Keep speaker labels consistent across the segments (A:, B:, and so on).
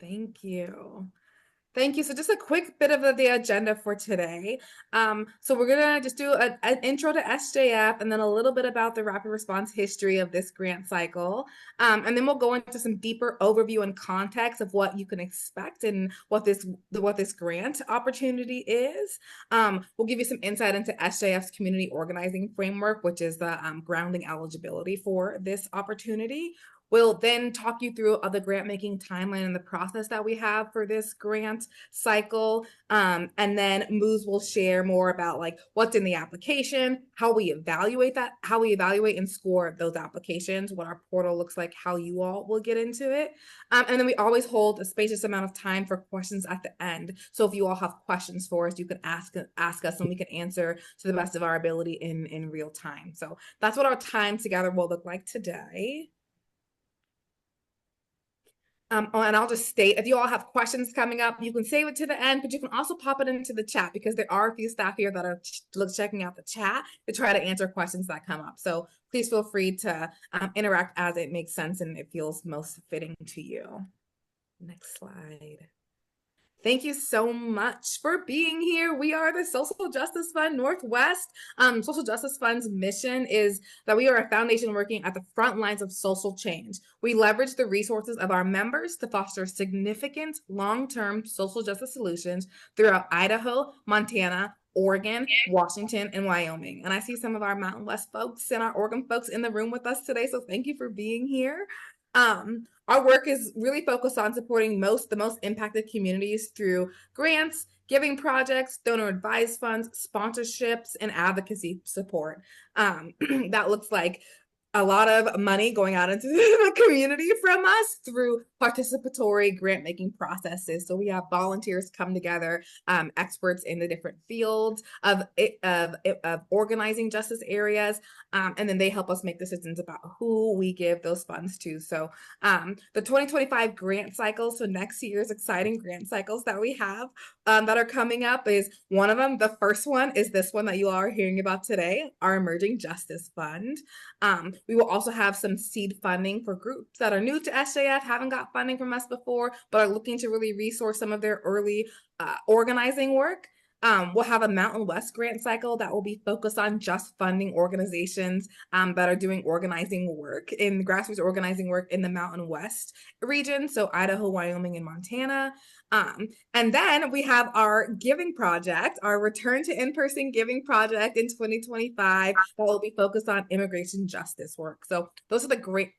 A: Thank you. Thank you. So just a quick bit of the agenda for today. So we're gonna just do an intro to SJF and then a little bit about the rapid response history of this grant cycle. And then we'll go into some deeper overview and context of what you can expect and what this grant opportunity is. We'll give you some insight into SJF's community organizing framework, which is the grounding eligibility for this opportunity. We'll then talk you through the grant making timeline and the process that we have for this grant cycle. And then Moose will share more about like what's in the application, how we evaluate that, how we evaluate and score those applications, what our portal looks like, how you all will get into it. And then we always hold a spacious amount of time for questions at the end. So if you all have questions for us, you can ask us and we can answer to the best of our ability in real time. So that's what our time together will look like today. And I'll just state, if you all have questions coming up, you can save it to the end, but you can also pop it into the chat because there are a few staff here that are checking out the chat to try to answer questions that come up. So please feel free to interact as it makes sense and it feels most fitting to you. Next slide. Thank you so much for being here. We are the Social Justice Fund Northwest. Social Justice Fund's mission is that we are a foundation working at the front lines of social change. We leverage the resources of our members to foster significant long-term social justice solutions throughout Idaho, Montana, Oregon, Washington, and Wyoming. And I see some of our Mountain West folks and our Oregon folks in the room with us today, so thank you for being here. Our work is really focused on supporting the most impacted communities through grants, giving projects, donor advised funds, sponsorships, and advocacy support. That looks like a lot of money going out into the community from us through participatory grant making processes. So we have volunteers come together, experts in the different fields of organizing justice areas, and then they help us make decisions about who we give those funds to. So the 2025 grant cycle, so next year's exciting grant cycles that we have that are coming up is one of them. The first one is this one that you all are hearing about today, our Emerging Justice Fund. We will also have some seed funding for groups that are new to SJF, haven't got funding from us before, but are looking to really resource some of their early organizing work. We'll have a Mountain West grant cycle that will be focused on just funding organizations that are doing organizing work in grassroots organizing work in the Mountain West region, so Idaho, Wyoming, and Montana. And then we have our giving project, our return to in-person giving project in 2025 that will be focused on immigration justice work. So those are the great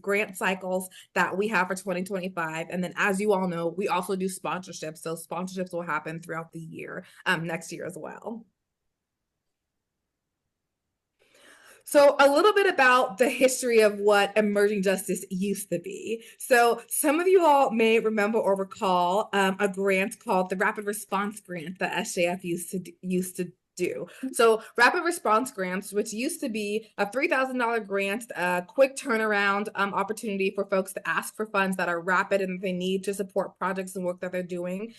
A: grant cycles that we have for 2025. And then as you all know, we also do sponsorships. So sponsorships will happen throughout the year, next year as well. So a little bit about the history of what emerging justice used to be. So some of you all may remember or recall a grant called the Rapid Response Grant that SJF used to do. So rapid response grants, which used to be a $3,000 grant, a quick turnaround opportunity for folks to ask for funds that are rapid and they need to support projects and work that they're doing,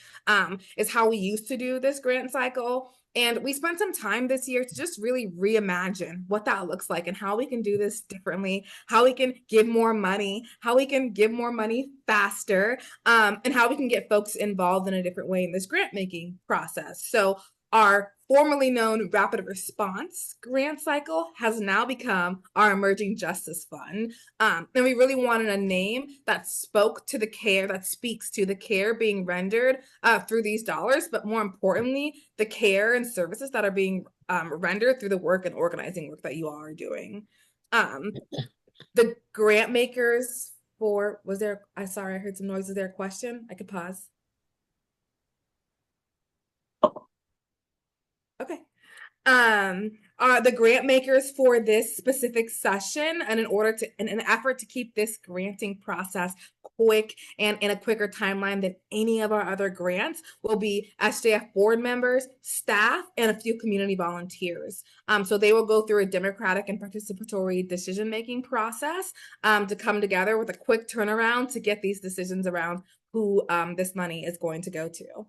A: is how we used to do this grant cycle. And we spent some time this year to just really reimagine what that looks like and how we can do this differently, how we can give more money, how we can give more money faster, and how we can get folks involved in a different way in this grant making process. So our formerly known Rapid Response grant cycle has now become our Emerging Justice Fund. And we really wanted a name that spoke to the care, that speaks to the care being rendered through these dollars, but more importantly, the care and services that are being rendered through the work and organizing work that you all are doing. The grant makers for, sorry, I heard some noise. Is there a question? I could pause. Okay. The grant makers for this specific session, and in an effort to keep this granting process quick and in a quicker timeline than any of our other grants, will be SJF board members, staff, and a few community volunteers. So they will go through a democratic and participatory decision-making process to come together with a quick turnaround to get these decisions around who this money is going to go to.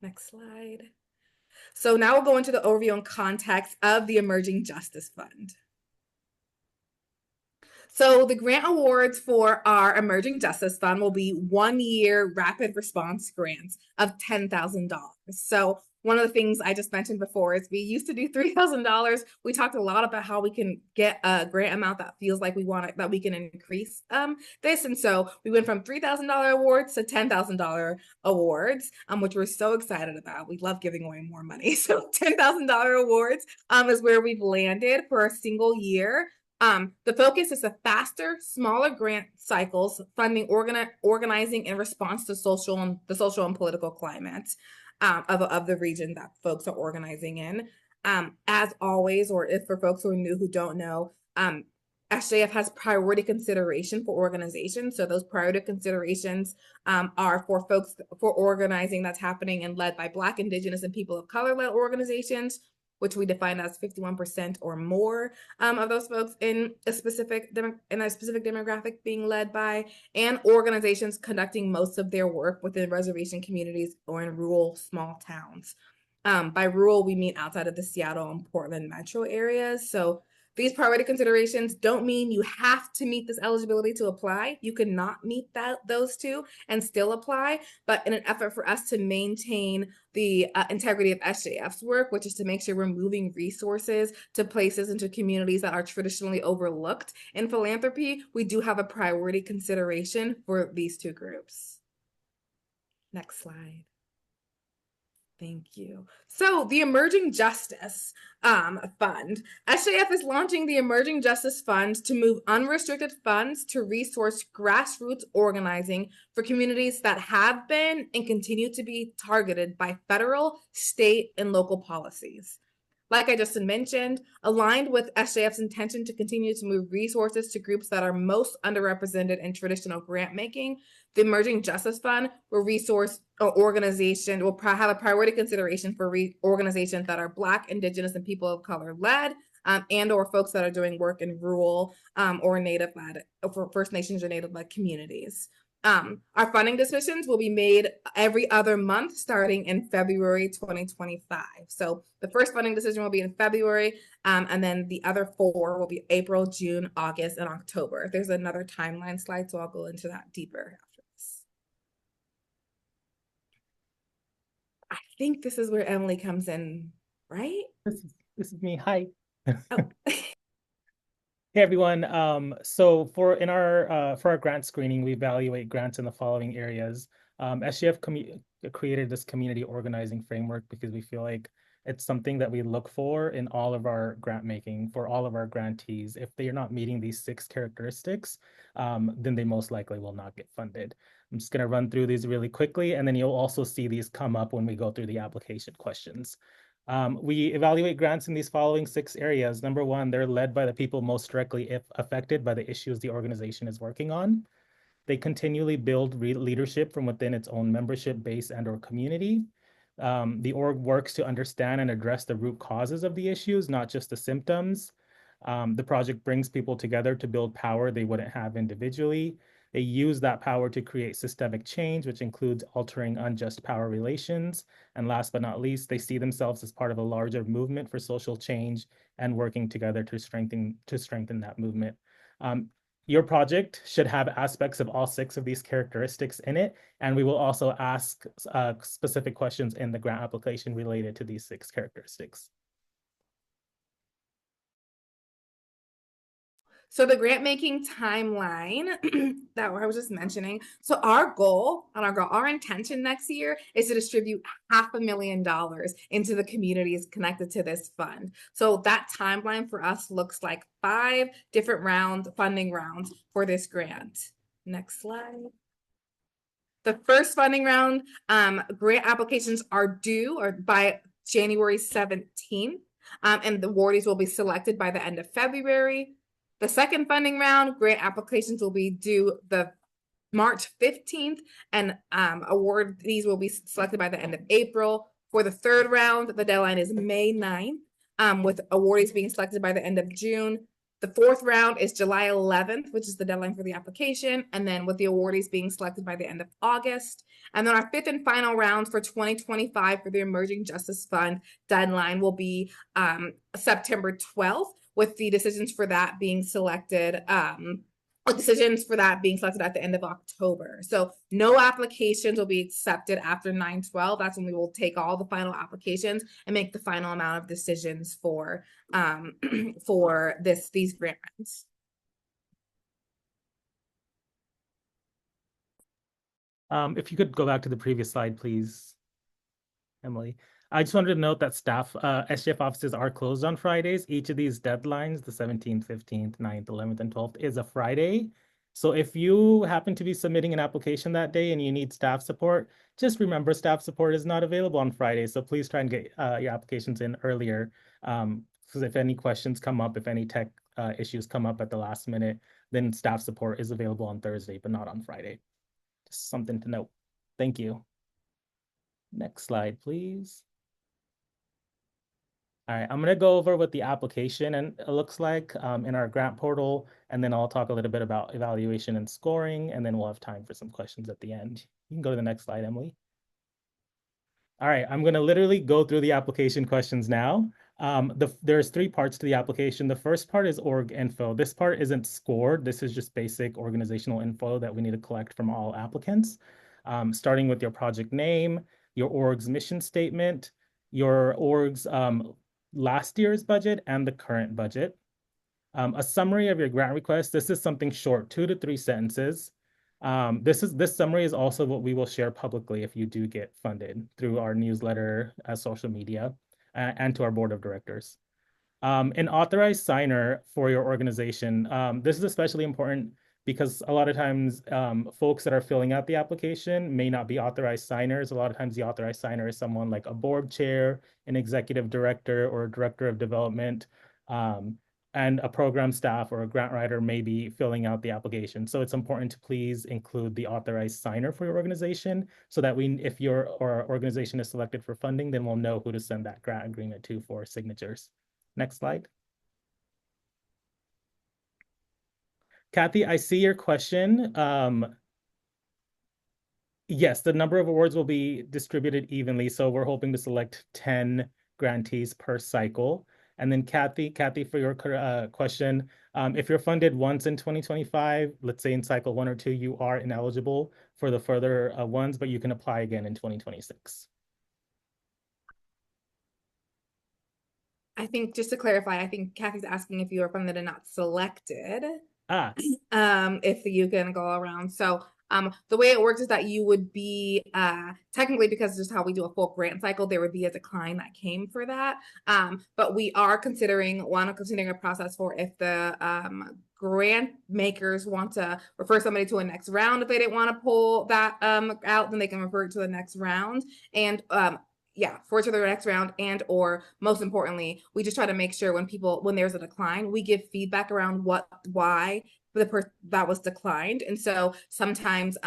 A: Next slide. So now we'll go into the overview and context of the Emerging Justice Fund. So the grant awards for our Emerging Justice Fund will be 1-year rapid response grants of $10,000. So one of the things I just mentioned before is we used to do $3,000. We talked a lot about how we can get a grant amount that feels like we want it, that we can increase this. And so we went from $3,000 awards to $10,000 awards, which we're so excited about. We love giving away more money. So $10,000 awards is where we've landed for a single year. The focus is a faster, smaller grant cycles, funding, organizing in response to the social and political climate of the region that folks are organizing in. As always, or if for folks who are new who don't know, SJF has priority consideration for organizations. So those priority considerations are for folks for organizing that's happening and led by Black, Indigenous, and people of color-led organizations, which we define as 51% or more of those folks in a specific demographic being led by, and organizations conducting most of their work within reservation communities or in rural small towns. By rural, we mean outside of the Seattle and Portland metro areas. So these priority considerations don't mean you have to meet this eligibility to apply. You cannot meet those two and still apply, but in an effort for us to maintain the integrity of SJF's work, which is to make sure we're moving resources to places and to communities that are traditionally overlooked in philanthropy, we do have a priority consideration for these two groups. Next slide. Thank you. So the Emerging Justice Fund. SJF is launching the Emerging Justice Fund to move unrestricted funds to resource grassroots organizing for communities that have been and continue to be targeted by federal, state, and local policies. Like I just mentioned, aligned with SJF's intention to continue to move resources to groups that are most underrepresented in traditional grant making, the Emerging Justice Fund will resource an organization, will have a priority consideration for organizations that are Black, Indigenous, and people of color led, and or folks that are doing work in rural or Native led, for First Nations or Native led communities. Our funding decisions will be made every other month starting in February 2025. So the first funding decision will be in February, and then the other 4 will be April, June, August, and October. There's another timeline slide, so I'll go into that deeper after this. I think this is where Emily comes in, right?
B: This is me. Hi.
A: Oh.
B: Hey everyone. So for our grant screening, we evaluate grants in the following areas. SGF created this community organizing framework because we feel like it's something that we look for in all of our grant making for all of our grantees. If they are not meeting these 6 characteristics, then they most likely will not get funded. I'm just going to run through these really quickly, and then you'll also see these come up when we go through the application questions. We evaluate grants in these following 6 areas. Number 1, they're led by the people most directly affected by the issues the organization is working on. They continually build leadership from within its own membership base and or community. The org works to understand and address the root causes of the issues, not just the symptoms. The project brings people together to build power they wouldn't have individually. They use that power to create systemic change, which includes altering unjust power relations. And last but not least, they see themselves as part of a larger movement for social change and working together to strengthen that movement. Your project should have aspects of all 6 of these characteristics in it, and we will also ask specific questions in the grant application related to these 6 characteristics.
A: So the grant making timeline that I was just mentioning. So our intention next year is to distribute $500,000 into the communities connected to this fund. So that timeline for us looks like 5 different funding rounds for this grant. Next slide. The first funding round, grant applications are due by January 17th, and the awardees will be selected by the end of February. The second funding round, grant applications will be due the March 15th, and awardees will be selected by the end of April. For the third round, the deadline is May 9th, with awardees being selected by the end of June. The fourth round is July 11th, which is the deadline for the application, and then with the awardees being selected by the end of August. And then our 5th and final round for 2025 for the Emerging Justice Fund deadline will be September 12th, with the decisions for that being selected, decisions for that being selected at the end of October. So no applications will be accepted after 9/12. That's when we will take all the final applications and make the final amount of decisions for for these grant rounds.
B: If you could go back to the previous slide, please, Emily. I just wanted to note that staff, SGF offices are closed on Fridays. Each of these deadlines, the 17th, 15th, 9th, 11th, and 12th, is a Friday. So if you happen to be submitting an application that day and you need staff support, just remember staff support is not available on Fridays. So please try and get your applications in earlier. Because if any questions come up, if any tech issues come up at the last minute, then staff support is available on Thursday, but not on Friday. Just something to note. Thank you. Next slide, please. All right, I'm going to go over what the application and it looks like in our grant portal, and then I'll talk a little bit about evaluation and scoring, and then we'll have time for some questions at the end. You can go to the next slide, Emily. All right, I'm going to literally go through the application questions now. There's 3 parts to the application. The first part is org info. This part isn't scored. This is just basic organizational info that we need to collect from all applicants, starting with your project name, your org's mission statement, your org's last year's budget and the current budget. A summary of your grant request. This is something short, 2 to 3 sentences. This summary is also what we will share publicly if you do get funded through our newsletter, social media, and to our board of directors. An authorized signer for your organization. This is especially important because a lot of times folks that are filling out the application may not be authorized signers. A lot of times the authorized signer is someone like a board chair, an executive director, or a director of development, and a program staff or a grant writer may be filling out the application. So it's important to please include the authorized signer for your organization so that if your organization is selected for funding, then we'll know who to send that grant agreement to for signatures. Next slide. Kathy, I see your question. Yes, the number of awards will be distributed evenly. So we're hoping to select 10 grantees per cycle. And then Kathy, for your question, if you're funded once in 2025, let's say in cycle 1 or 2, you are ineligible for the further ones, but you can apply again in 2026.
A: I think just to clarify, I think Kathy's asking if you are funded and not selected. If you can go around. So the way it works is that you would be technically, because just how we do a full grant cycle, there would be a decline that came for that. But we are considering a process for if the grant makers want to refer somebody to a next round. If they didn't want to pull that out, then they can refer it to the next round. And for to the next round, and or most importantly, we just try to make sure when there's a decline, we give feedback around why that was declined. And so sometimes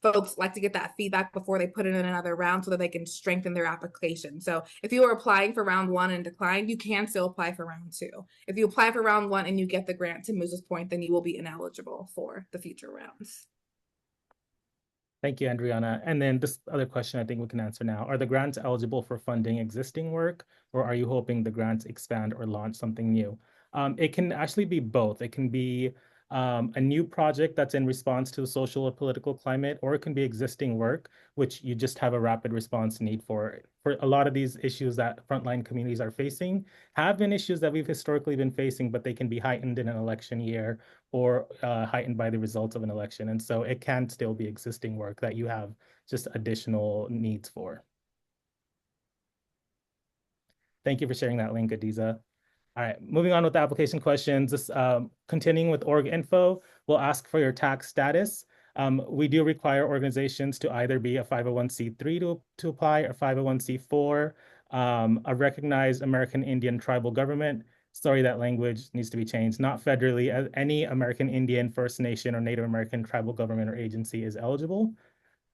A: folks like to get that feedback before they put it in another round so that they can strengthen their application. So if you are applying for round 1 and declined, you can still apply for round 2. If you apply for round 1 and you get the grant, to Moose's point, then you will be ineligible for the future rounds.
B: Thank you, Andriana. And then this other question I think we can answer now. Are the grants eligible for funding existing work, or are you hoping the grants expand or launch something new? It can actually be both. It can be a new project that's in response to the social or political climate, or it can be existing work, which you just have a rapid response need for. For a lot of these issues that frontline communities are facing have been issues that we've historically been facing, but they can be heightened in an election year or heightened by the results of an election. And so it can still be existing work that you have just additional needs for. Thank you for sharing that link, Adiza. All right, moving on with the application questions. This, continuing with org info, we'll ask for your tax status. We do require organizations to either be a 501c3 to apply, or 501c4, a recognized American Indian tribal government. Sorry, that language needs to be changed. Not federally, as any American Indian, First Nation, or Native American tribal government or agency is eligible.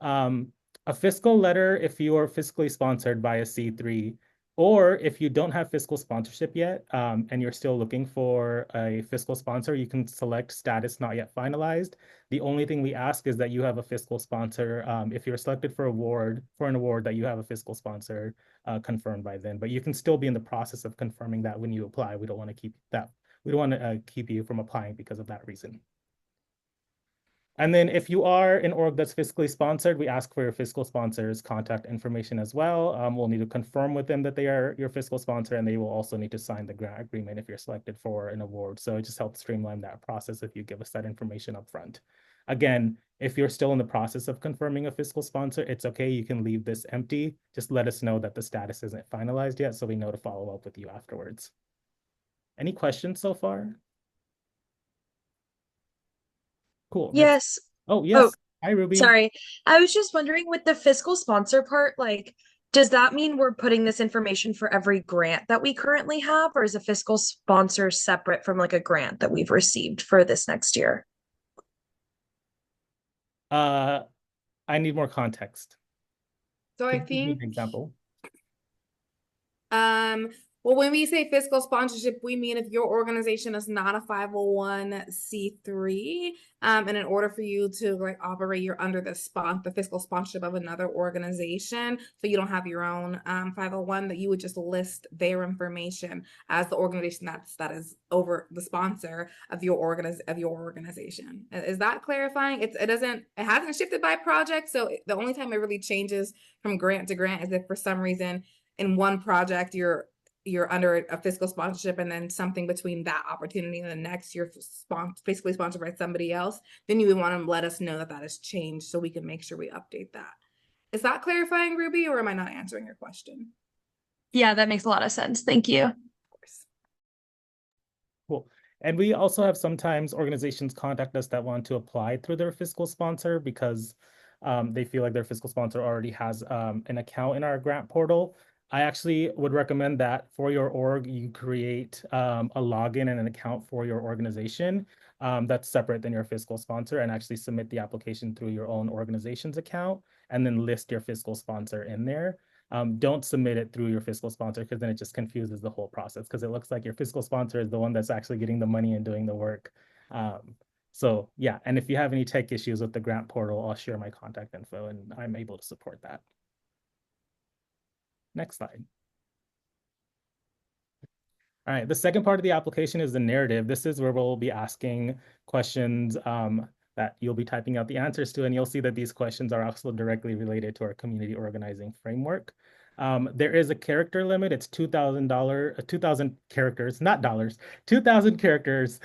B: A fiscal letter if you are fiscally sponsored by a C3, or if you don't have fiscal sponsorship yet and you're still looking for a fiscal sponsor, you can select status not yet finalized. The only thing we ask is that you have a fiscal sponsor. If you're selected for an award, that you have a fiscal sponsor confirmed by then. But you can still be in the process of confirming that when you apply. We don't want to keep that we don't want to keep you from applying because of that reason. And then if you are an org that's fiscally sponsored, we ask for your fiscal sponsor's contact information as well. We'll need to confirm with them that they are your fiscal sponsor, and they will also need to sign the grant agreement if you're selected for an award. So it just helps streamline that process if you give us that information up front. Again, if you're still in the process of confirming a fiscal sponsor, it's okay. You can leave this empty. Just let us know that the status isn't finalized yet so we know to follow up with you afterwards. Any questions so far? Cool. Next.
C: Yes.
B: Oh,
C: Oh,
B: yes. Hi, Ruby.
C: sorry. I was just wondering with the fiscal sponsor part, like, does that mean we're putting this information for every grant that we currently have, or is a fiscal sponsor separate from like a grant that we've received for this next year?
B: I need more context.
A: So I
B: Can you give me
A: think
B: an example?
A: Well, when we say fiscal sponsorship, we mean if your organization is not a 501c3, and in order for you to like operate, you're under the fiscal sponsorship of another organization, so you don't have your own 501, that you would just list their information as the organization that is over the sponsor of your organization. Is that clarifying? It hasn't shifted by project, so the only time it really changes from grant to grant is if for some reason in one project you're under a fiscal sponsorship, and then something between that opportunity and the next you're basically sponsored by somebody else, then you would want to let us know that has changed so we can make sure we update that. Is that clarifying, Ruby, or am I not answering your question?
C: Yeah, that makes a lot of sense. Thank you.
A: Of course.
B: Cool. And we also have sometimes organizations contact us that want to apply through their fiscal sponsor because they feel like their fiscal sponsor already has an account in our grant portal. I actually would recommend that for your org, you create a login and an account for your organization that's separate than your fiscal sponsor, and actually submit the application through your own organization's account and then list your fiscal sponsor in there. Don't submit it through your fiscal sponsor because then it just confuses the whole process because it looks like your fiscal sponsor is the one that's actually getting the money and doing the work. So yeah, and if you have any tech issues with the grant portal, I'll share my contact info and I'm able to support that. Next slide. All right, the second part of the application is the narrative. This is where we'll be asking questions that you'll be typing out the answers to, and you'll see that these questions are also directly related to our community organizing framework. There is a character limit. It's $2,000, 2,000 characters, not dollars, 2,000 characters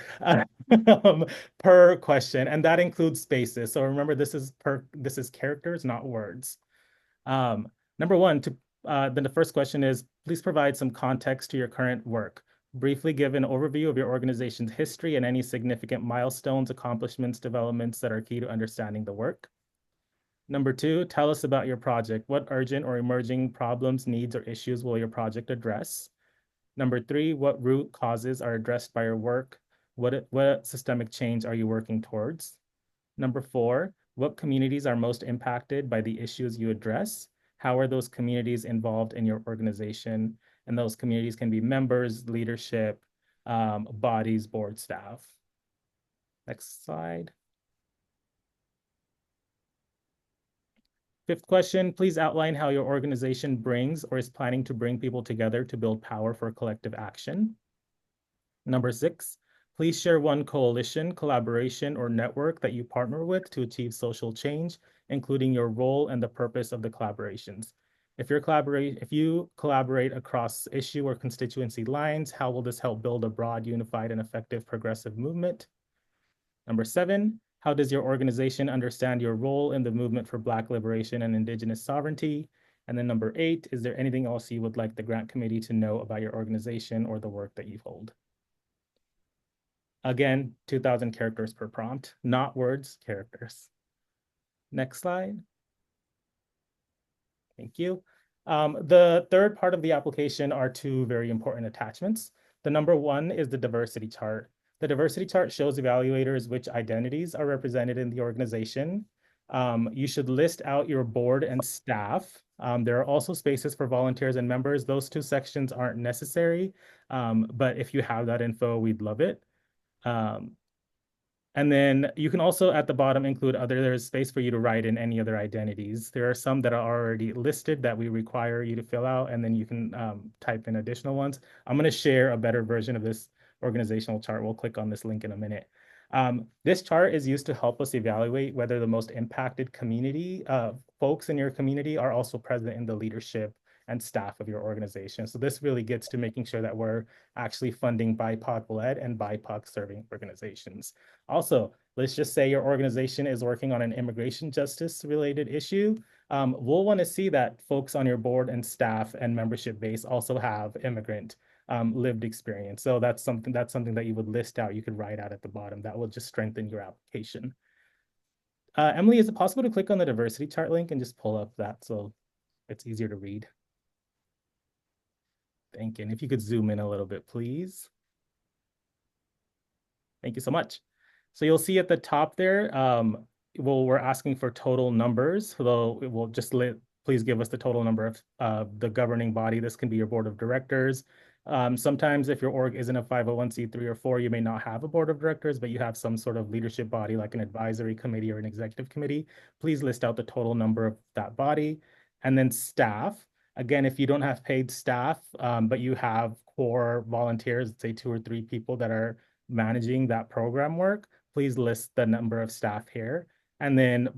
B: per question, and that includes spaces. So remember, this is characters, not words. Number one, then the first question is, please provide some context to your current work. Briefly give an overview of your organization's history and any significant milestones, accomplishments, developments that are key to understanding the work. Number two, tell us about your project. What urgent or emerging problems, needs, or issues will your project address? Number three, what root causes are addressed by your work? What systemic change are you working towards? Number four, what communities are most impacted by the issues you address? How are those communities involved in your organization? And those communities can be members, leadership, bodies, board, staff. Next slide. Fifth question, please outline how your organization brings or is planning to bring people together to build power for collective action. Number six, please share one coalition, collaboration, or network that you partner with to achieve social change, including your role and the purpose of the collaborations. If you collaborate across issue or constituency lines, how will this help build a broad, unified, and effective progressive movement? Number seven, how does your organization understand your role in the movement for Black liberation and Indigenous sovereignty? And then number eight, is there anything else you would like the grant committee to know about your organization or the work that you hold? Again, 2,000 characters per prompt, not words, characters. Next slide. Thank you. The third part of the application are two very important attachments. The number one is the diversity chart. The diversity chart shows evaluators which identities are represented in the organization. You should list out your board and staff. There are also spaces for volunteers and members. Those two sections aren't necessary, but if you have that info, we'd love it. And then you can also at the bottom include there's space for you to write in any other identities. There are some that are already listed that we require you to fill out, and then you can type in additional ones. I'm going to share a better version of this organizational chart. We'll click on this link in a minute. This chart is used to help us evaluate whether the most impacted community, folks in your community are also present in the leadership and staff of your organization. So this really gets to making sure that we're actually funding BIPOC-led and BIPOC-serving organizations. Also, let's just say your organization is working on an immigration justice related issue. We'll want to see that folks on your board and staff and membership base also have immigrant lived experience. So that's something that you would list out, you could write out at the bottom. That will just strengthen your application. Emily, is it possible to click on the diversity chart link and just pull up that so it's easier to read? Thank you. And if you could zoom in a little bit, please. Thank you so much. So you'll see at the top there, we're asking for total numbers. So it will just please give us the total number of the governing body. This can be your board of directors. Sometimes if your org isn't a 501c3 or 4, you may not have a board of directors, but you have some sort of leadership body like an advisory committee or an executive committee. Please list out the total number of that body. And then staff. Again, if you don't have paid staff, but you have core volunteers, let's say 2 or 3 people that are managing that program work, please list the number of staff here. And then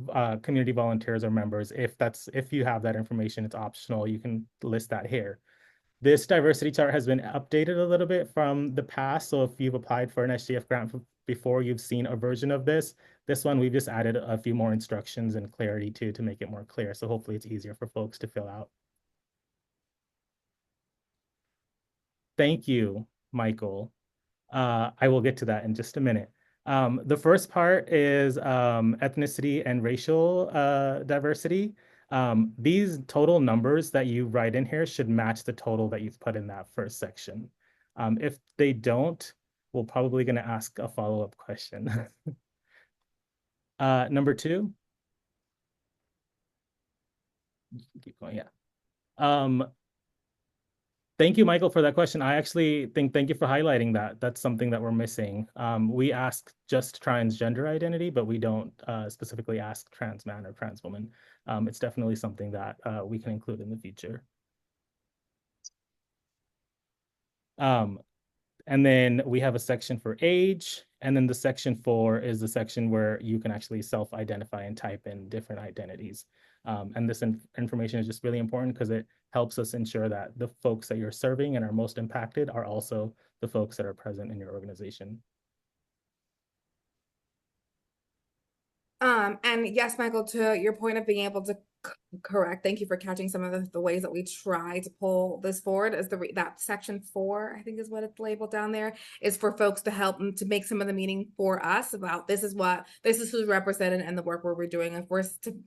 B: community volunteers or members, if you have that information, it's optional, you can list that here. This diversity chart has been updated a little bit from the past. So if you've applied for an SGF grant before, you've seen a version of this. This one, we've just added a few more instructions and clarity to make it more clear. So hopefully it's easier for folks to fill out. Thank you, Michael. I will get to that in just a minute. The first part is ethnicity and racial diversity. These total numbers that you write in here should match the total that you've put in that first section. If they don't, we're probably going to ask a follow-up question. Number 2. Keep going, yeah. Thank you, Michael, for that question. I actually thank you for highlighting that. That's something that we're missing. We ask just transgender identity, but we don't specifically ask trans man or trans woman. It's definitely something that we can include in the future. And then we have a section for age. And then the section 4 is the section where you can actually self-identify and type in different identities. And this information is just really important because it helps us ensure that the folks that you're serving and are most impacted are also the folks that are present in your organization.
A: And yes, Michael, to your point of being able to correct, thank you for catching some of the ways that we try to pull this forward. As that section 4, I think is what it's labeled down there, is for folks to help them to make some of the meaning for us about this is who's represented in the work where we're doing. If we're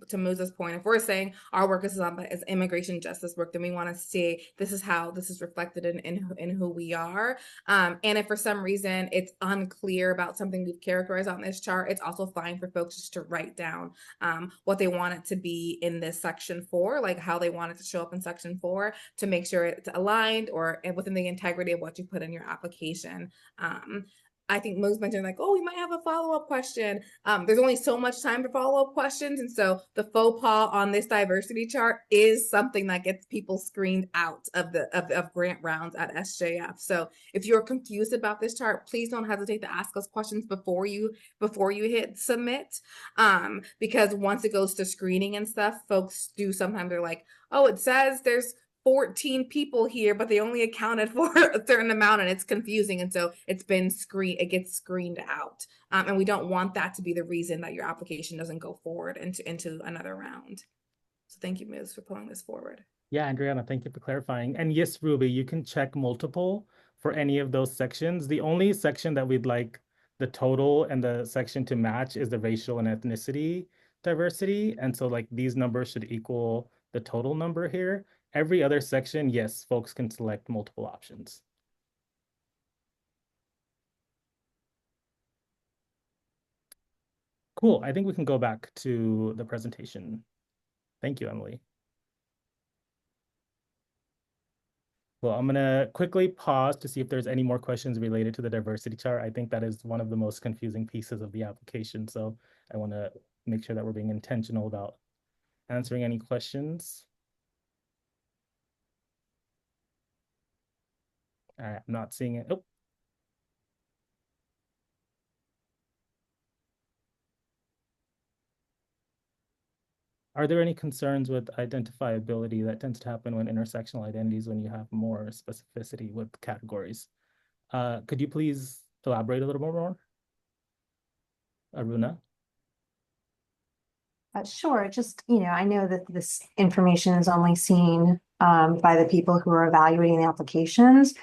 A: to Moose's point, if we're saying our work is immigration justice work, then we want to see this is how this is reflected in who we are. And if for some reason it's unclear about something we've characterized on this chart, it's also fine for folks just to write down what they want it to be in this section 4, like how they want it to show up in section 4 to make sure it's aligned or within the integrity of what you put in your application. I think Moose mentioned like, oh, we might have a follow-up question. There's only so much time for follow-up questions. And so the faux pas on this diversity chart is something that gets people screened out of grant rounds at SJF. So if you're confused about this chart, please don't hesitate to ask us questions before you hit submit. Because once it goes to screening and stuff, folks do sometimes they're like, oh, it says there's 14 people here, but they only accounted for a certain amount and it's confusing. And so it gets screened out. And we don't want that to be the reason that your application doesn't go forward into another round. So thank you, Ms., for pulling this forward.
B: Yeah, Andriana, thank you for clarifying. And yes, Ruby, you can check multiple for any of those sections. The only section that we'd like the total and the section to match is the racial and ethnicity diversity. And so like these numbers should equal the total number here. Every other section, yes, folks can select multiple options. Cool, I think we can go back to the presentation. Thank you, Emily. Well, I'm gonna quickly pause to see if there's any more questions related to the diversity chart. I think that is one of the most confusing pieces of the application. So I wanna make sure that we're being intentional about answering any questions. All right, I'm not seeing it. Oh, Are there any concerns with identifiability that tends to happen when intersectional identities when you have more specificity with categories? Could you please elaborate a little more, Aruna?
D: Sure. Just, I know that this information is only seen by the people who are evaluating the applications.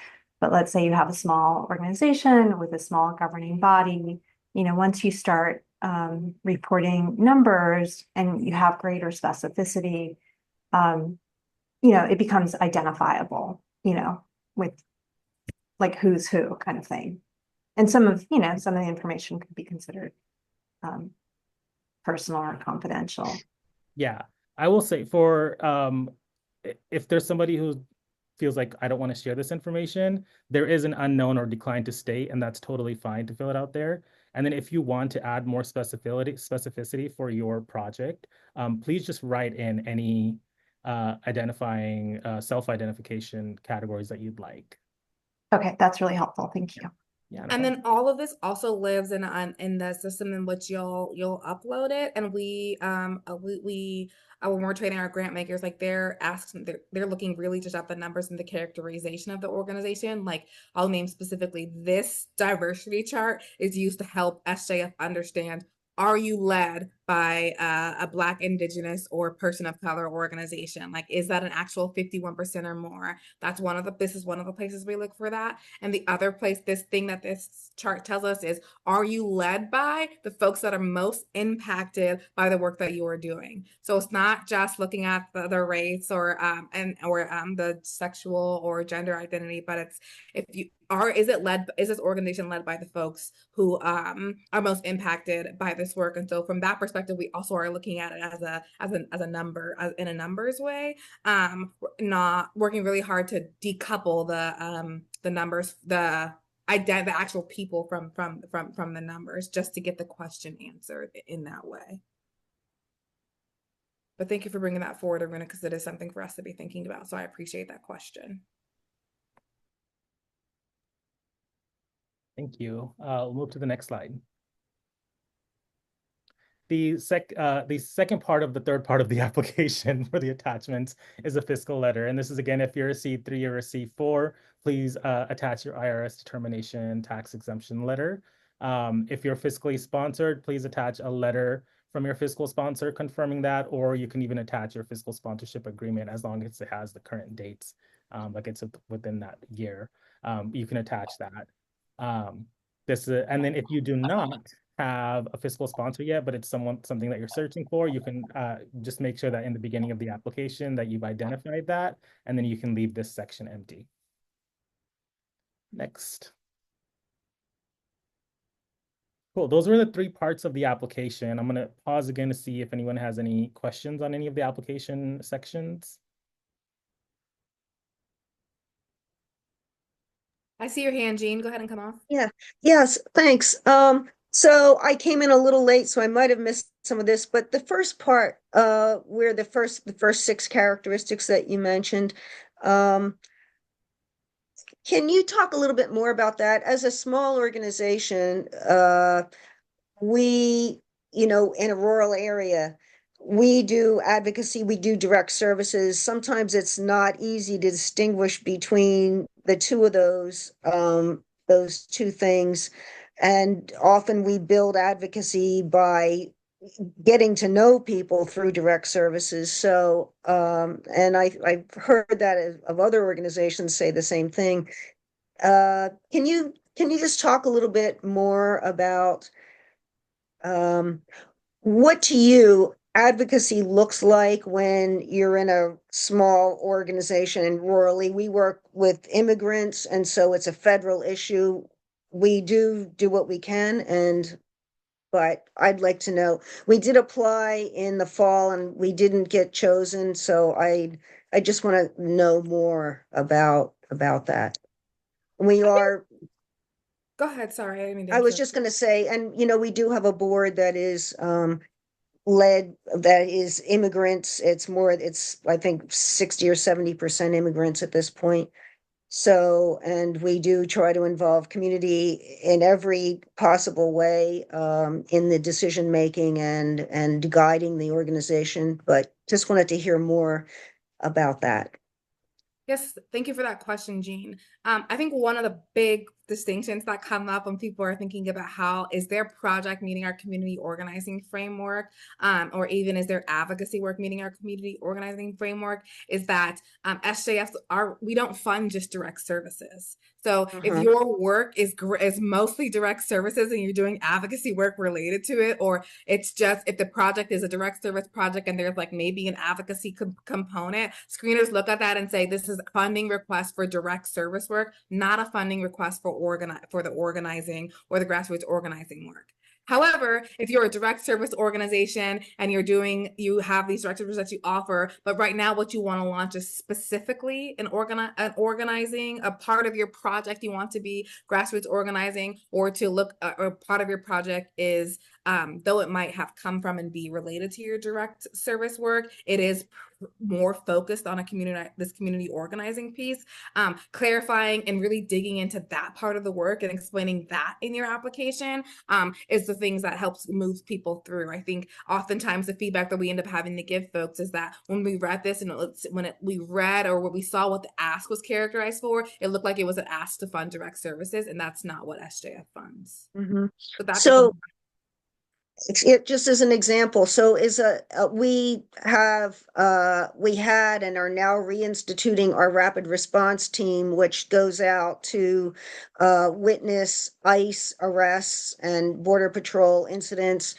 D: But let's say you have a small organization with a small governing body. Once you start reporting numbers and you have greater specificity, it becomes identifiable, with like who's who kind of thing. And some of the information could be considered personal or confidential.
B: Yeah, I will say for if there's somebody who feels like I don't want to share this information, there is an unknown or decline to state, and that's totally fine to fill it out there. And then if you want to add more specificity for your project, please just write in any identifying self-identification categories that you'd like.
D: Okay, that's really helpful. Thank you.
B: Yeah, no
A: And
B: problem.
A: then all of this also lives in the system in which you'll upload it. And we when we're training our grant makers, like they're looking really just at the numbers and the characterization of the organization. Like I'll name specifically, this diversity chart is used to help SJF understand, are you led by a Black, Indigenous, or person of color organization? Like, is that an actual 51% or more? This is one of the places we look for that. And the other place, this thing that this chart tells us is, are you led by the folks that are most impacted by the work that you are doing? So it's not just looking at the race or the sexual or gender identity, but it's, is this organization led by the folks who are most impacted by this work? And so from that perspective, we also are looking at it as a number, in a numbers way, not working really hard to decouple the numbers, the actual people from the numbers, just to get the question answered in that way. But thank you for bringing that forward, Aruna, because it is something for us to be thinking about. So I appreciate that question.
B: Thank you. We'll move to the next slide. The second part of the third part of the application for the attachments is a fiscal letter. And this is, again, if you're a C3 or a C4, please attach your IRS determination tax exemption letter. If you're fiscally sponsored, please attach a letter from your fiscal sponsor confirming that, or you can even attach your fiscal sponsorship agreement as long as it has the current dates, like it's within that year. You can attach that. And then if you do not have a fiscal sponsor yet, but it's something that you're searching for, you can just make sure that in the beginning of the application that you've identified that, and then you can leave this section empty. Next. Cool, those were the three parts of the application. I'm gonna pause again to see if anyone has any questions on any of the application sections.
A: I see your hand, Jean. Go ahead and come off.
E: Yeah, yes, thanks. So I came in a little late, so I might have missed some of this, but the first part, where the first 6 characteristics that you mentioned, can you talk a little bit more about that? As a small organization, we, in a rural area, we do advocacy, we do direct services. Sometimes it's not easy to distinguish between the two of those two things. And often we build advocacy by getting to know people through direct services. So, and I've heard that of other organizations say the same thing. Can you just talk a little bit more about what to you advocacy looks like when you're in a small organization? And rurally, we work with immigrants, and so it's a federal issue. We do what we can, but I'd like to know. We did apply in the fall and we didn't get chosen, so I just want to know more about that. We are.
A: Go ahead. Sorry, I didn't mean to
E: I was
A: interrupt
E: just
A: you.
E: going to say, and we do have a board that is that is immigrants. It's I think 60 or 70% immigrants at this point. So, and we do try to involve community in every possible way in the decision making and guiding the organization, but just wanted to hear more about that.
A: Yes, thank you for that question, Jean. I think one of the big distinctions that come up when people are thinking about how is their project meeting our community organizing framework, or even is their advocacy work meeting our community organizing framework, is that SJFs we don't fund just direct services. So if your work is mostly direct services and you're doing advocacy work related to it, or it's just if the project is a direct service project and there's like maybe an advocacy component, screeners look at that and say this is a funding request for direct service work, not a funding request for the organizing or the grassroots organizing work. However, if you're a direct service organization and you have these direct services that you offer, but right now what you want to launch is specifically an organizing, a part of your project you want to be grassroots organizing, or to look, or part of your project is, though it might have come from and be related to your direct service work, it is more focused on this community organizing piece, clarifying and really digging into that part of the work and explaining that in your application is the things that helps move people through. I think oftentimes the feedback that we end up having to give folks is that when we read this and we read or what we saw what the ask was characterized for, it looked like it was an ask to fund direct services, and that's not what SJF funds.
E: So it just as an example, so we had and are now reinstituting our rapid response team, which goes out to witness ICE arrests and border patrol incidents.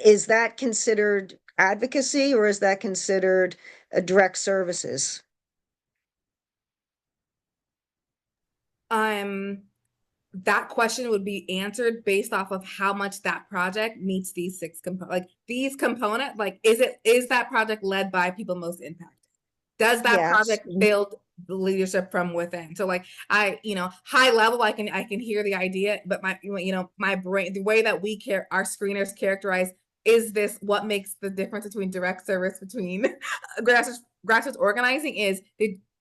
E: Is that considered advocacy, or is that considered direct services?
A: That question would be answered based off of how much that project meets these 6 components. Like these components, like is that project led by people most impacted? Does that project build the leadership from within? So like high level, I can hear the idea, but my brain, the way that our screeners characterize, is this what makes the difference between direct service between grassroots organizing is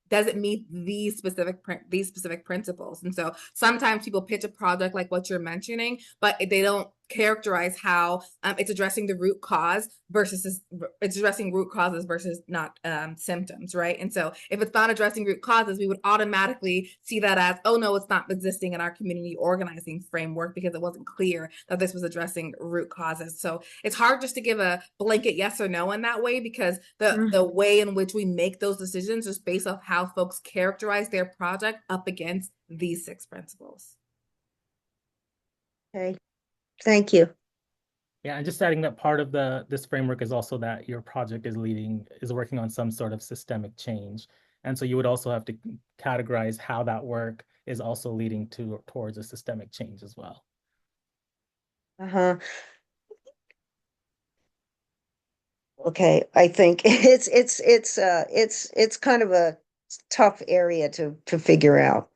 A: does it meet these specific principles? And so sometimes people pitch a project like what you're mentioning, but they don't characterize how it's addressing the root cause versus it's addressing root causes versus not symptoms, right? And so if it's not addressing root causes, we would automatically see that as, oh no, it's not existing in our community organizing framework because it wasn't clear that this was addressing root causes. So it's hard just to give a blanket yes or no in that way, because the way in which we make those decisions is based off how folks characterize their project up against these 6 principles.
E: Okay. Thank you.
B: Yeah, and just adding that part of this framework is also that your project is working on some sort of systemic change. And so you would also have to categorize how that work is also leading towards a systemic change as well.
E: Okay, I think it's kind of a tough area to figure out.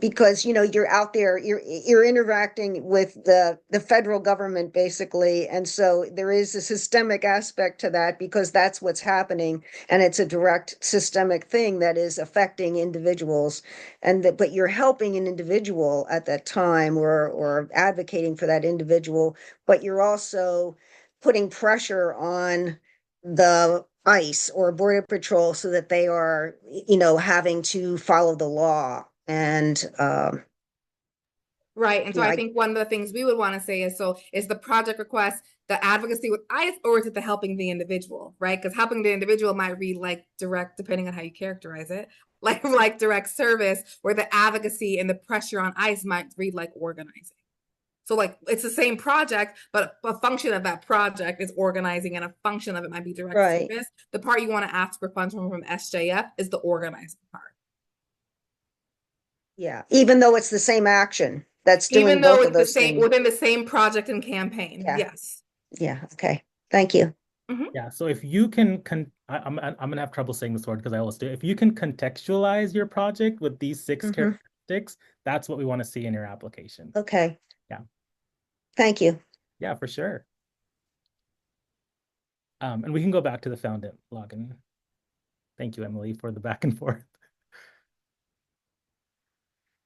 E: Because you're out there, you're interacting with the federal government basically, and so there is a systemic aspect to that because that's what's happening, and it's a direct systemic thing that is affecting individuals, but you're helping an individual at that time or advocating for that individual, but you're also putting pressure on the ICE or Border Patrol so that they are having to follow the law. And
A: right. And so I think one of the things we would want to say is, so is the project request the advocacy with ICE, or is it the helping the individual, right? Because helping the individual might read like direct, depending on how you characterize it, like direct service, where the advocacy and the pressure on ICE might read like organizing. So like it's the same project, but a function of that project is organizing, and a function of it might be direct service. The part you want to ask for funds from SJF is the organizing part.
E: Yeah, even though it's the same action that's doing both of those things.
A: Within the same project and campaign.
E: Yeah.
A: Yes.
E: Yeah. Okay. Thank you.
B: Yeah. So if you can, I'm gonna have trouble saying this word because I always do. If you can contextualize your project with these 6 characteristics, that's what we want to see in your application.
E: Okay.
B: Yeah.
E: Thank you.
B: Yeah, for sure. And we can go back to the Found It login. Thank you, Emily, for the back and forth.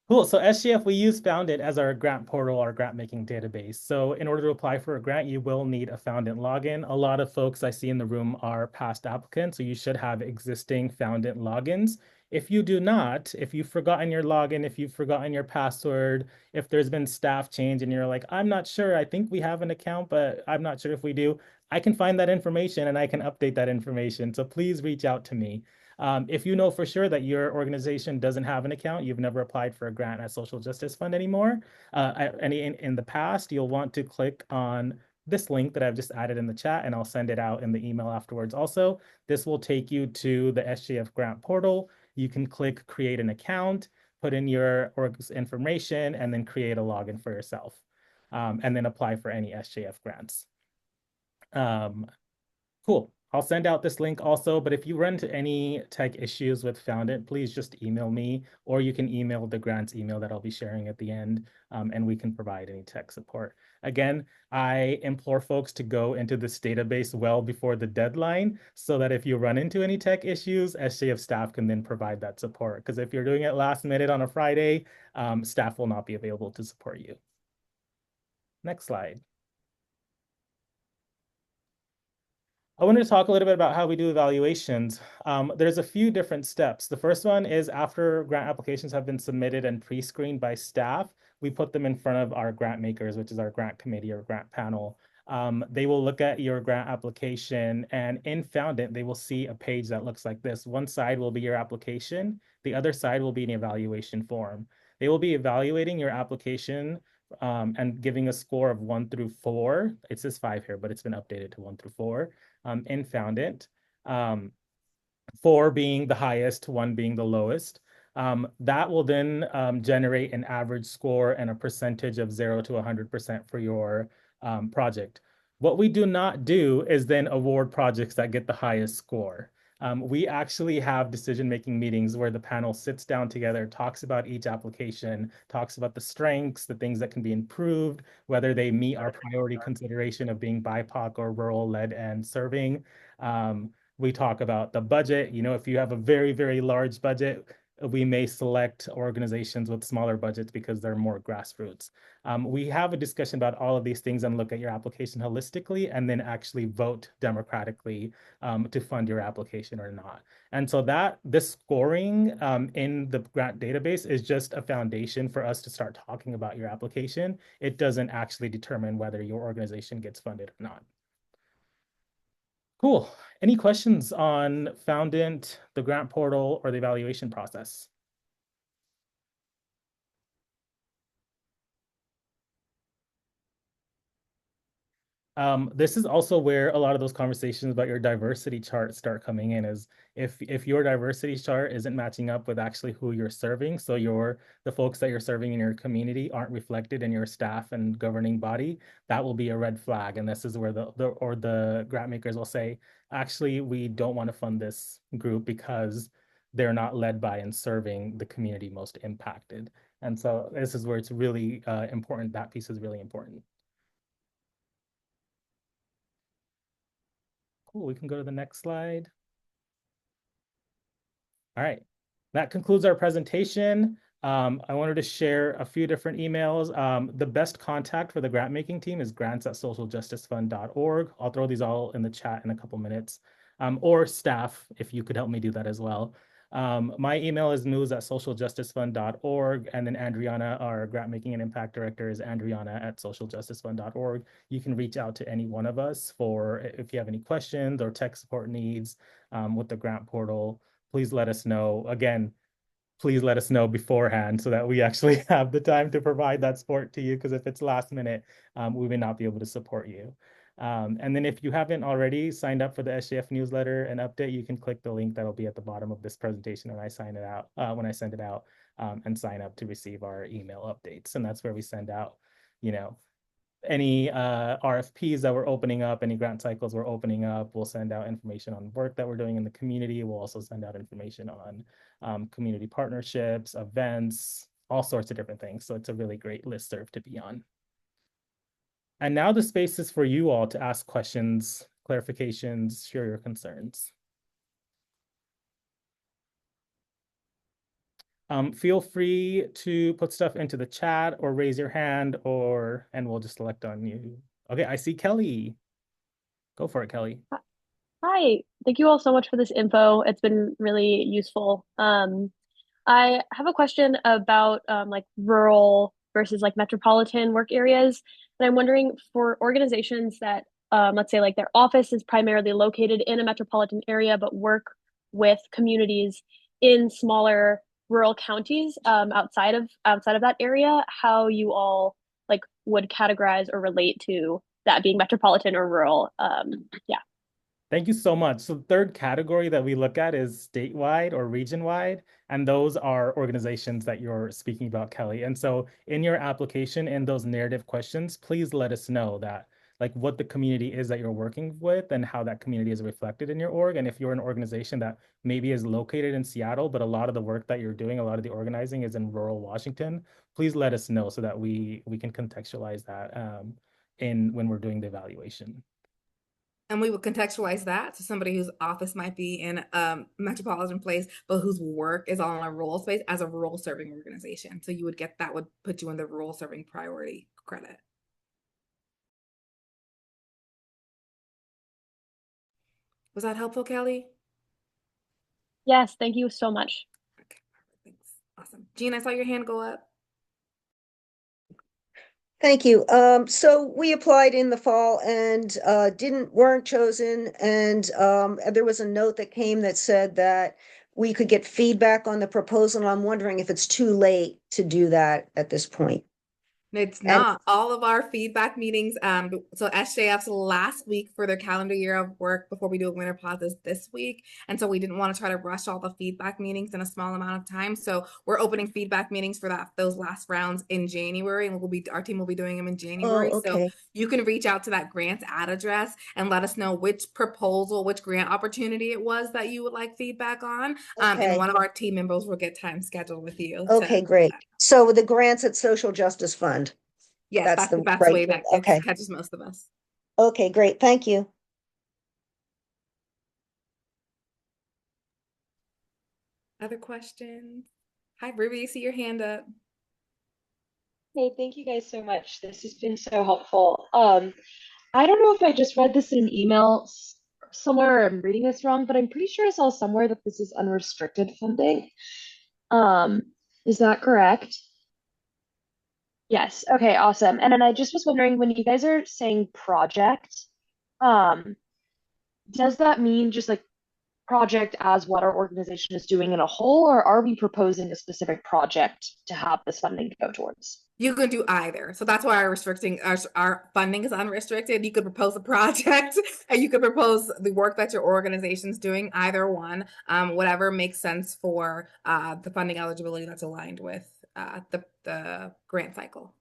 B: Cool. So SGF, we use Foundit as our grant portal, our grant making database. So in order to apply for a grant, you will need a Foundit login. A lot of folks I see in the room are past applicants, so you should have existing Foundit logins. If you do not, if you've forgotten your login, if you've forgotten your password, if there's been staff change and you're like, I'm not sure, I think we have an account, but I'm not sure if we do, I can find that information and I can update that information. So please reach out to me. If you know for sure that your organization doesn't have an account, you've never applied for a grant at Social Justice Fund anymore, in the past, you'll want to click on this link that I've just added in the chat, and I'll send it out in the email afterwards also. This will take you to the SGF grant portal. You can click create an account, put in your org's information, and then create a login for yourself, and then apply for any SGF grants. Cool. I'll send out this link also, but if you run into any tech issues with Foundit, please just email me, or you can email the grants email that I'll be sharing at the end, and we can provide any tech support. Again, I implore folks to go into this database well before the deadline so that if you run into any tech issues, SJF staff can then provide that support. Because if you're doing it last minute on a Friday, staff will not be available to support you. Next slide. I wanted to talk a little bit about how we do evaluations. There's a few different steps. The first one is after grant applications have been submitted and pre-screened by staff, we put them in front of our grant makers, which is our grant committee or grant panel. They will look at your grant application, and in Foundit, they will see a page that looks like this. One side will be your application. The other side will be an evaluation form. They will be evaluating your application and giving a score of 1 through 4. It says 5 here, but it's been updated to 1 through 4. In Foundit, 4 being the highest, 1 being the lowest. That will then generate an average score and a percentage of 0 to 100% for your project. What we do not do is then award projects that get the highest score. We actually have decision-making meetings where the panel sits down together, talks about each application, talks about the strengths, the things that can be improved, whether they meet our priority consideration of being BIPOC or rural-led and serving. We talk about the budget. You know, if you have a very, very large budget, we may select organizations with smaller budgets because they're more grassroots. We have a discussion about all of these things and look at your application holistically and then actually vote democratically to fund your application or not. And so this scoring in the grant database is just a foundation for us to start talking about your application. It doesn't actually determine whether your organization gets funded or not. Cool. Any questions on Foundit, the grant portal, or the evaluation process? This is also where a lot of those conversations about your diversity chart start coming in, is if your diversity chart isn't matching up with actually who you're serving, so the folks that you're serving in your community aren't reflected in your staff and governing body, that will be a red flag. And this is where the grant makers will say, actually, we don't want to fund this group because they're not led by and serving the community most impacted. And so this is where it's really important. That piece is really important. Cool, we can go to the next slide. All right, that concludes our presentation. I wanted to share a few different emails. The best contact for the grant making team is grants@socialjusticefund.org. I'll throw these all in the chat in a couple minutes, or staff, if you could help me do that as well. My email is news@socialjusticefund.org, and then Andriana, our grant making and impact director, is andriana@socialjusticefund.org. You can reach out to any one of us if you have any questions or tech support needs with the grant portal. Please let us know. Again, please let us know beforehand so that we actually have the time to provide that support to you, because if it's last minute, we may not be able to support you. And then if you haven't already signed up for the SJF newsletter and update, you can click the link that'll be at the bottom of this presentation when I send it out, and sign up to receive our email updates. And that's where we send out, any RFPs that we're opening up, any grant cycles we're opening up. We'll send out information on work that we're doing in the community. We'll also send out information on community partnerships, events, all sorts of different things. So it's a really great listserv to be on. And now the space is for you all to ask questions, clarifications, share your concerns. Feel free to put stuff into the chat or raise your hand and we'll just select on you. Okay, I see Kelly. Go for it, Kelly.
F: Hi, thank you all so much for this info. It's been really useful. I have a question about like rural versus like metropolitan work areas. And I'm wondering for organizations that let's say like their office is primarily located in a metropolitan area, but work with communities in smaller rural counties outside of that area, how you all like would categorize or relate to that being metropolitan or rural. Yeah.
B: Thank you so much. So the third category that we look at is statewide or region-wide, and those are organizations that you're speaking about, Kelly. And so in your application, in those narrative questions, please let us know that like what the community is that you're working with and how that community is reflected in your org. And if you're an organization that maybe is located in Seattle, but a lot of the work that you're doing, a lot of the organizing is in rural Washington, please let us know so that we can contextualize that when we're doing the evaluation.
A: And we would contextualize that to somebody whose office might be in a metropolitan place, but whose work is on a rural space as a rural serving organization. So you would get that would put you in the rural serving priority credit. Was that helpful, Kelly?
F: Yes, thank you so much.
A: Okay, thanks. Awesome. Jean, I saw your hand go up.
E: Thank you. So we applied in the fall and weren't chosen. And there was a note that came that said that we could get feedback on the proposal. And I'm wondering if it's too late to do that at this point.
A: It's
E: And
A: not. All of our feedback meetings, so SJF's last week for their calendar year of work before we do a winter pause is this week. And so we didn't want to try to rush all the feedback meetings in a small amount of time. So we're opening feedback meetings for those last rounds in January, and our team will be doing them in January. So
E: okay.
A: you can reach out to that grants ad address and let us know which proposal, which grant opportunity it was that you would like feedback on. And
E: Okay.
A: one of our team members will get time scheduled with you.
E: Okay, great. So the grants at Social Justice Fund.
A: Yes, that's the best
E: right
A: way that
E: Okay.
A: catches most of us.
E: Okay, great. Thank you.
A: Other questions? Hi, Ruby, I see your hand up.
G: Hey, thank you guys so much. This has been so helpful. I don't know if I just read this in an email somewhere or I'm reading this wrong, but I'm pretty sure I saw somewhere that this is unrestricted funding. Is that correct? Yes. Okay, awesome. And then I just was wondering when you guys are saying project, does that mean just like project as what our organization is doing in a whole, or are we proposing a specific project to have this funding go towards?
A: You can do either. So that's why our funding is unrestricted. You could propose a project and you could propose the work that your organization's doing, either one, whatever makes sense for the funding eligibility that's aligned with the grant cycle.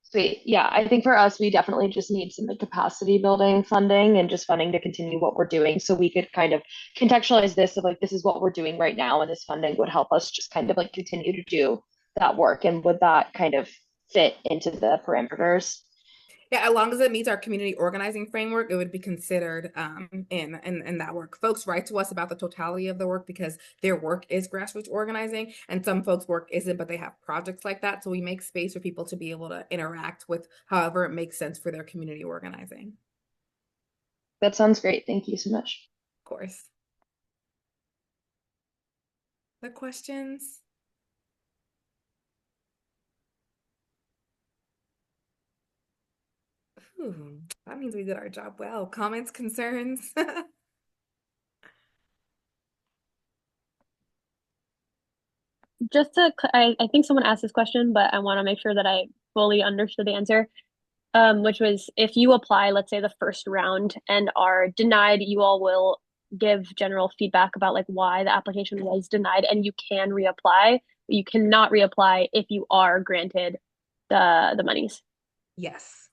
G: Sweet. Yeah, I think for us, we definitely just need some like, capacity building funding and just funding to continue what we're doing. So we could kind of contextualize this of like, this is what we're doing right now, and this funding would help us just kind of like continue to do that work. And would that kind of fit into the parameters?
A: Yeah, as long as it meets our community organizing framework, it would be considered in that work. Folks write to us about the totality of the work because their work is grassroots organizing, and some folks' work isn't, but they have projects like that. So we make space for people to be able to interact with however it makes sense for their community organizing.
G: That sounds great. Thank you so much.
A: Of course. Other questions? Ooh, that means we did our job well. Comments, concerns?
F: I think someone asked this question, but I want to make sure that I fully understood the answer. Which was if you apply, let's say the first round and are denied, you all will give general feedback about like why the application was denied, and you can reapply. You cannot reapply if you are granted the monies.
A: Yes.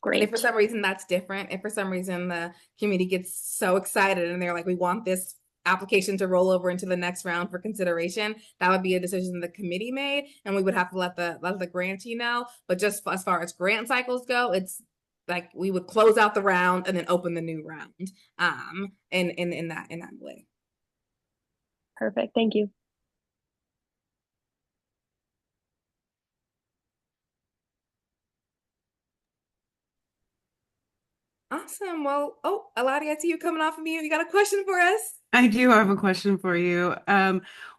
F: Great.
A: And if for some reason that's different, if for some reason the community gets so excited and they're like, we want this application to roll over into the next round for consideration, that would be a decision the committee made, and we would have to let the grantee know. But just as far as grant cycles go, it's like we would close out the round and then open the new round in that way.
F: Perfect. Thank you.
A: Awesome. Well, oh, Eladia, I see you coming off of mute. You got a question for us?
H: I do have a question for you.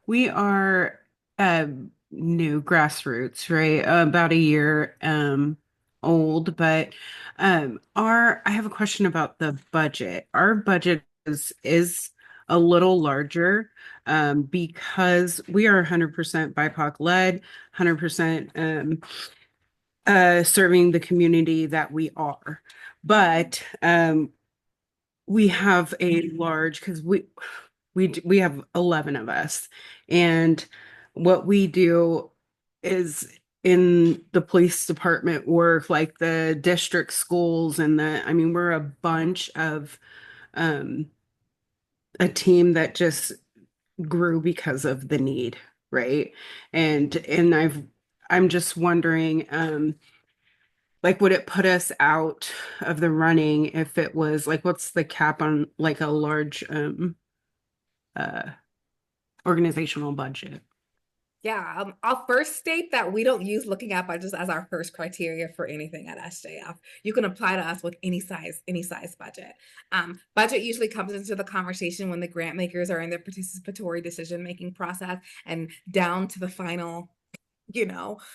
H: We are new grassroots, right? About a year old, but our I have a question about the budget. Our budget is a little larger because we are 100% BIPOC led, 100% serving the community that we are. But we have a large because we have 11 of us, and what we do is in the police department work, like the district schools, and I mean, we're a bunch of um a team that just grew because of the need, right? And I'm just wondering, like, would it put us out of the running if it was like, what's the cap on like a large uh organizational budget?
A: Yeah, I'll first state that we don't use looking at budgets as our first criteria for anything at SJF. You can apply to us with any size budget. Budget usually comes into the conversation when the grant makers are in their participatory decision-making process and down to the final,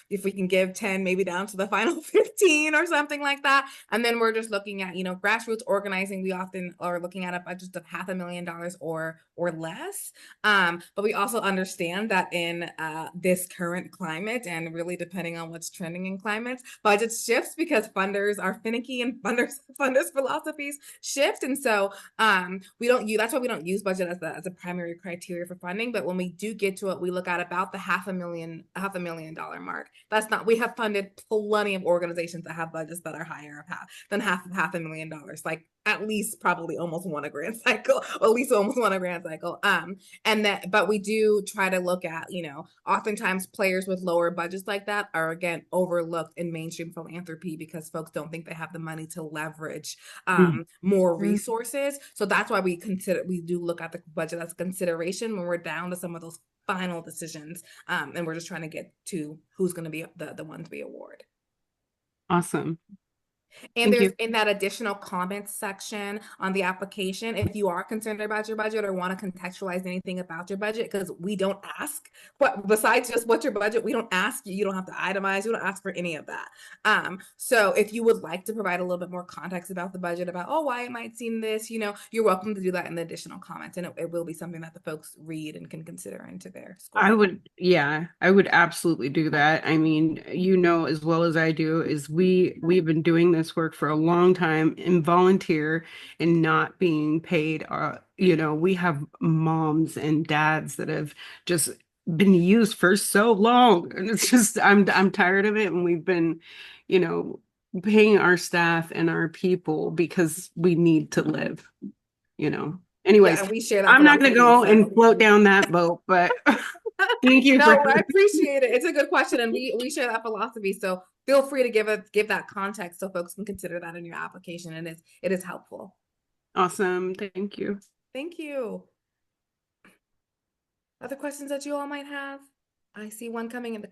A: if we can give 10, maybe down to the final 15 or something like that. And then we're just looking at, grassroots organizing. We often are looking at a budget of $500,000 or less. But we also understand that in this current climate, and really depending on what's trending in climates, budgets shifts because funders are finicky and funders philosophies shift. And so that's why we don't use budget as a primary criteria for funding. But when we do get to it, we look at about the $500,000 mark. That's not, we have funded plenty of organizations that have budgets that are higher than $500,000, like at least probably almost won a grant cycle, or at least almost won a grant cycle. But we do try to look at, oftentimes players with lower budgets like that are again overlooked in mainstream philanthropy because folks don't think they have the money to leverage more resources. So that's why we do look at the budget as a consideration when we're down to some of those final decisions, and we're just trying to get to who's going to be the ones we award.
H: Awesome.
A: And there's in that additional comments section on the application, if you are concerned about your budget or want to contextualize anything about your budget, because we don't ask besides just what's your budget, we don't ask you don't have to itemize, we don't ask for any of that. So if you would like to provide a little bit more context about the budget, about why it might seem this, you're welcome to do that in the additional comments, and it will be something that the folks read and can consider into their score.
H: I would absolutely do that. I mean, as well as I do, is we've been doing this work for a long time and volunteer and not being paid. We have moms and dads that have just been used for so long, and it's just I'm tired of it. And we've been, paying our staff and our people because we need to live. Anyways,
A: we share that.
H: I'm not going to go and float down that boat, but thank you.
A: No, I appreciate it. It's a good question, and we share that philosophy. So feel free to give that context so folks can consider that in your application, and it is helpful.
H: Awesome. Thank you.
A: Thank you. Other questions that you all might have? I see one coming in the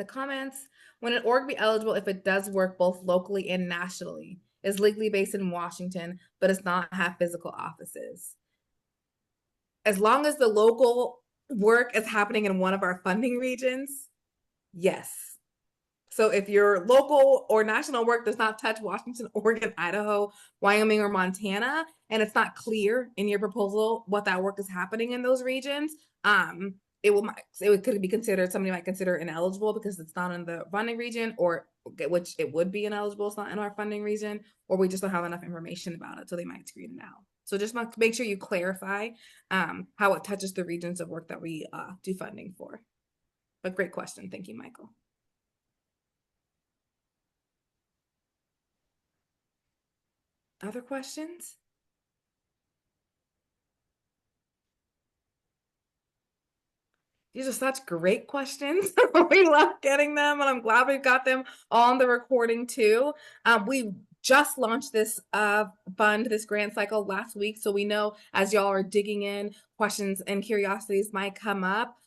A: comments. When an org be eligible if it does work both locally and nationally, is legally based in Washington, but does not have physical offices. As long as the local work is happening in one of our funding regions, yes. So if your local or national work does not touch Washington, Oregon, Idaho, Wyoming, or Montana, and it's not clear in your proposal what that work is happening in those regions, it could be considered, somebody might consider ineligible because it's not in the funding region, or which it would be ineligible, it's not in our funding region, or we just don't have enough information about it, so they might screen it out. So just make sure you clarify how it touches the regions of work that we do funding for. But great question. Thank you, Michael. Other questions? These are such great questions. We love getting them, and I'm glad we've got them on the recording too. We just launched this fund, this grant cycle last week, so we know as y'all are digging in, questions and curiosities might come up.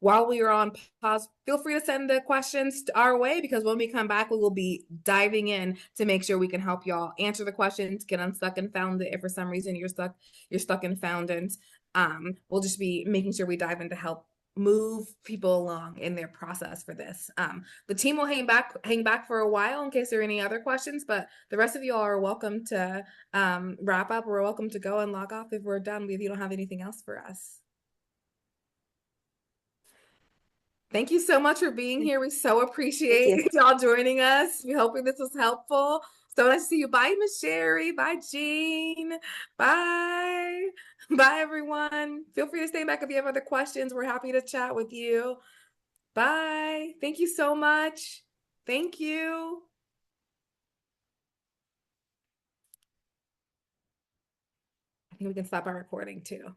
A: While we are on pause, feel free to send the questions our way, because when we come back, we will be diving in to make sure we can help y'all answer the questions, get unstuck and found it. If for some reason you're stuck and found it, we'll just be making sure we dive in to help move people along in their process for this. The team will hang back for a while in case there are any other questions, but the rest of you all are welcome to wrap up. We're welcome to go and log off if we're done, if you don't have anything else for us. Thank you so much for being here. We so appreciate y'all joining us. We hoping this was helpful. So nice to see you. Bye, Miss Sherry. Bye, Jean. Bye. Bye, everyone. Feel free to stay back if you have other questions. We're happy to chat with you. Bye. Thank you so much. Thank you. I think we can stop our recording too.